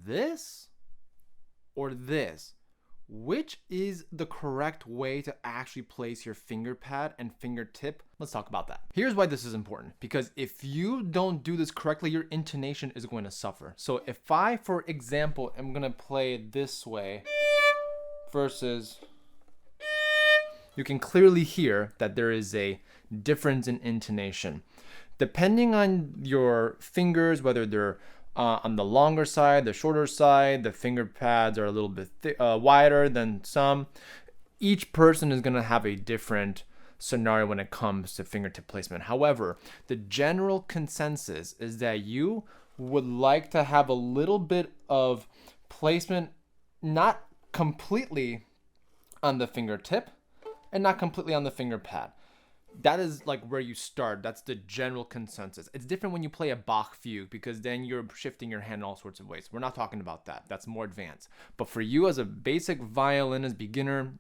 this or this? Which is the correct way to actually place your finger pad and fingertip? Let's talk about that. Here's why this is important, because if you don't do this correctly, your intonation is going to suffer. So if I, for example, am going to play it this way versus, you can clearly hear that there is a difference in intonation. Depending on your fingers, whether they're on the longer side, the shorter side, the finger pads are a little bit wider than some. Each person is going to have a different scenario when it comes to fingertip placement. However, the general consensus is that you would like to have a little bit of placement, not completely on the fingertip and not completely on the finger pad. That is like where you start. That's the general consensus. It's different when you play a Bach fugue, because then you're shifting your hand in all sorts of ways. We're not talking about that. That's more advanced. But for you as a basic violinist, beginner,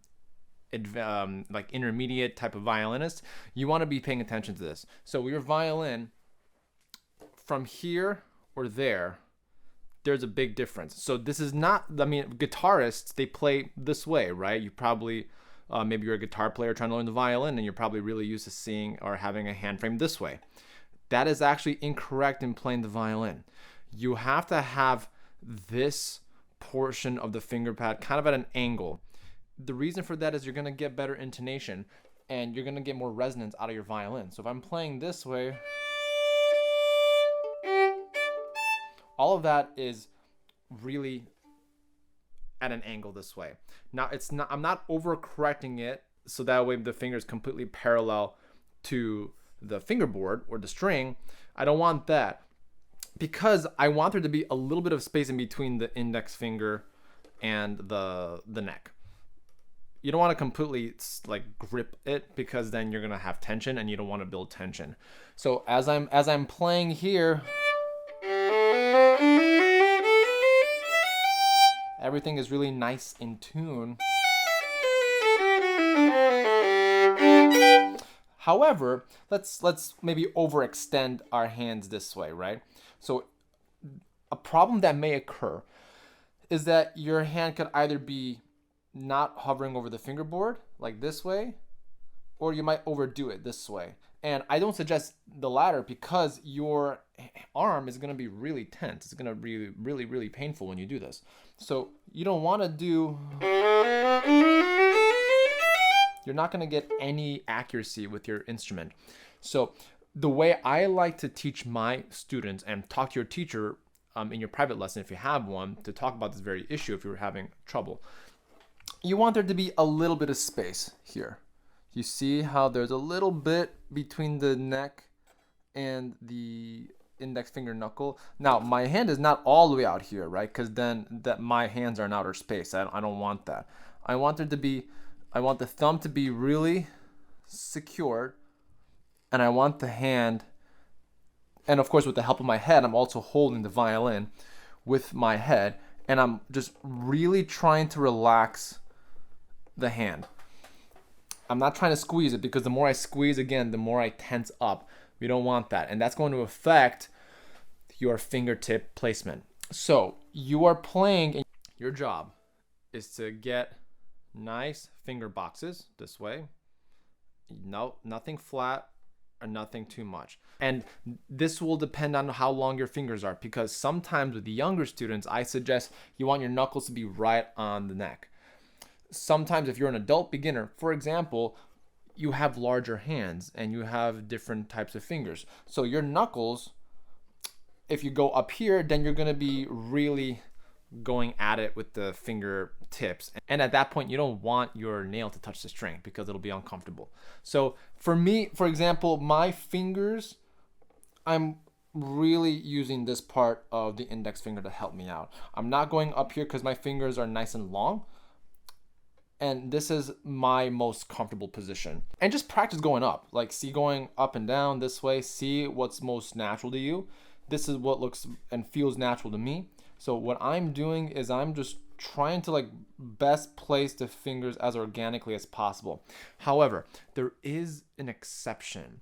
like intermediate type of violinist, you want to be paying attention to this. So your violin, from here or there, there's a big difference. So this is not, I mean, guitarists, they play this way, right? You probably... maybe you're a guitar player trying to learn the violin and you're probably really used to seeing or having a hand frame this way. That is actually incorrect in playing the violin. You have to have this portion of the finger pad kind of at an angle. The reason for that is you're going to get better intonation and you're going to get more resonance out of your violin. So if I'm playing this way, all of that is really at an angle this way. Now I'm not overcorrecting it so that way the finger is completely parallel to the fingerboard or the string. I don't want that, because I want there to be a little bit of space in between the index finger and the neck. You don't want to completely like grip it, because then you're gonna have tension and you don't want to build tension. So as I'm playing here, everything is really nice in tune. However, let's maybe overextend our hands this way, right? So a problem that may occur is that your hand could either be not hovering over the fingerboard like this way, or you might overdo it this way. And I don't suggest the latter, because your arm is going to be really tense. It's going to be really, really painful when you do this. So you don't want to do... You're not going to get any accuracy with your instrument. So the way I like to teach my students, and talk to your teacher in your private lesson if you have one, to talk about this very issue if you're having trouble. You want there to be a little bit of space here. You see how there's a little bit between the neck and the index finger knuckle. Now, my hand is not all the way out here, right? Because then my hands are in outer space. I don't want that. I want the thumb to be really secured, and I want the hand, and of course with the help of my head, I'm also holding the violin with my head, and I'm just really trying to relax the hand. I'm not trying to squeeze it, because the more I squeeze, again, the more I tense up. We don't want that. And that's going to affect your fingertip placement. So you are playing, and your job is to get nice finger boxes this way. No, nothing flat or nothing too much. And this will depend on how long your fingers are, because sometimes with the younger students, I suggest you want your knuckles to be right on the neck. Sometimes if you're an adult beginner, for example, you have larger hands and you have different types of fingers. So your knuckles, if you go up here, then you're going to be really going at it with the fingertips. And at that point, you don't want your nail to touch the string, because it'll be uncomfortable. So for me, for example, my fingers, I'm really using this part of the index finger to help me out. I'm not going up here because my fingers are nice and long. And this is my most comfortable position. And just practice going up. Like, see going up and down this way. See what's most natural to you. This is what looks and feels natural to me. So what I'm doing is I'm just trying to best place the fingers as organically as possible. However, there is an exception.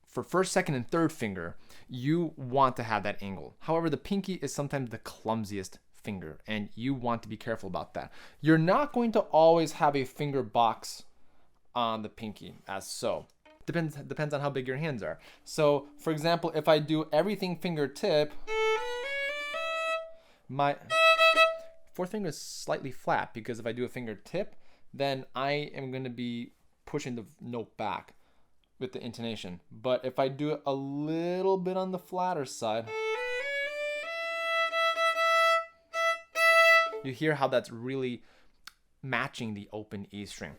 For first, second, and third finger, you want to have that angle. However, the pinky is sometimes the clumsiest finger, and you want to be careful about that. You're not going to always have a finger box on the pinky as so. Depends on how big your hands are. So for example, if I do everything fingertip, my fourth finger is slightly flat, because if I do a fingertip, then I am going to be pushing the note back with the intonation. But if I do it a little bit on the flatter side, you hear how that's really matching the open E string.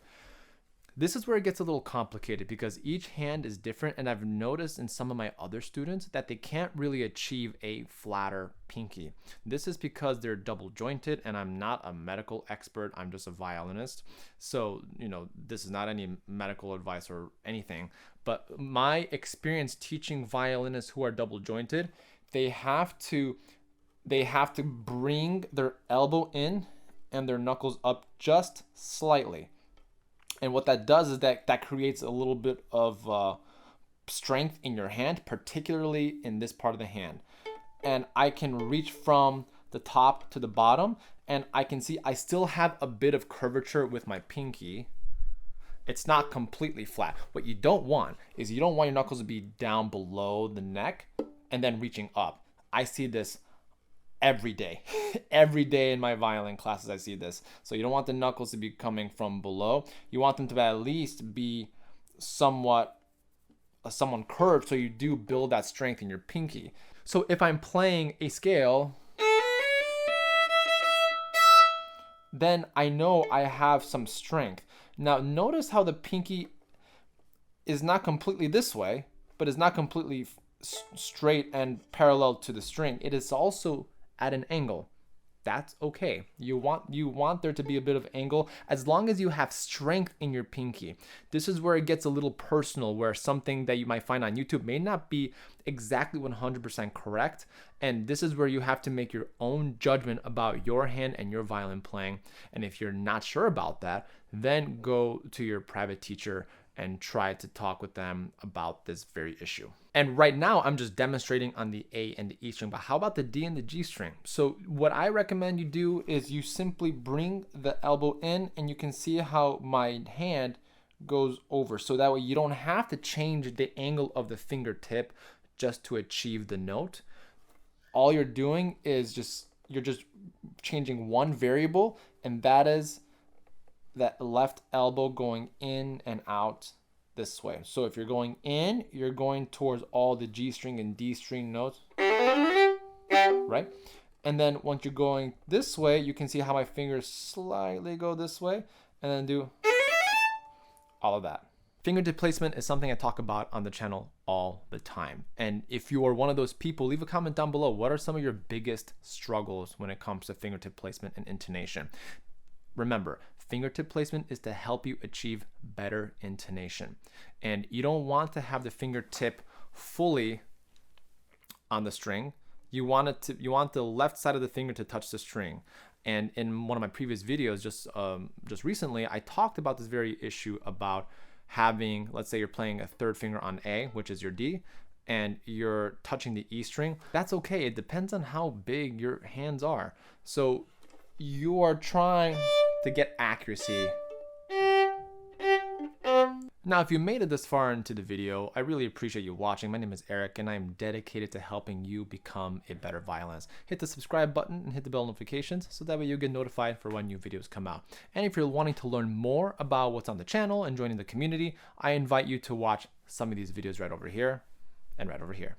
This is where it gets a little complicated, because each hand is different, and I've noticed in some of my other students that they can't really achieve a flatter pinky. This is because they're double jointed, and I'm not a medical expert, I'm just a violinist. So, this is not any medical advice or anything, but my experience teaching violinists who are double jointed, they have to bring their elbow in and their knuckles up just slightly. And what that does is that creates a little bit of strength in your hand, particularly in this part of the hand. And I can reach from the top to the bottom, and I can see I still have a bit of curvature with my pinky. It's not completely flat. What you don't want is, you don't want your knuckles to be down below the neck and then reaching up. I see this every day. Every day in my violin classes I see this. So you don't want the knuckles to be coming from below. You want them to at least be somewhat curved, so you do build that strength in your pinky. So if I'm playing a scale, then I know I have some strength. Now notice how the pinky is not completely this way, but is not completely straight and parallel to the string. It is also at an angle. That's okay. You want there to be a bit of angle, as long as you have strength in your pinky. This is where it gets a little personal, where something that you might find on YouTube may not be exactly 100% correct, and this is where you have to make your own judgment about your hand and your violin playing. And if you're not sure about that, then go to your private teacher and try to talk with them about this very issue. And right now I'm just demonstrating on the A and the E string, but how about the D and the G string? So what I recommend you do is you simply bring the elbow in, and you can see how my hand goes over. So that way you don't have to change the angle of the fingertip just to achieve the note. All you're doing is you're just changing one variable, and that is that left elbow going in and out this way. So if you're going in, you're going towards all the G string and D string notes, right? And then once you're going this way, you can see how my fingers slightly go this way, and then do all of that. Fingertip placement is something I talk about on the channel all the time. And if you are one of those people, leave a comment down below. What are some of your biggest struggles when it comes to fingertip placement and intonation? Remember, fingertip placement is to help you achieve better intonation. And you don't want to have the fingertip fully on the string. You want the left side of the finger to touch the string. And in one of my previous videos, just recently, I talked about this very issue about having, let's say you're playing a third finger on A, which is your D, and you're touching the E string. That's okay. It depends on how big your hands are. So you are trying to get accuracy. Now, if you made it this far into the video, I really appreciate you watching. My name is Eric, and I'm dedicated to helping you become a better violinist. Hit the subscribe button and hit the bell notifications, so that way you get notified for when new videos come out. And if you're wanting to learn more about what's on the channel and joining the community, I invite you to watch some of these videos right over here and right over here.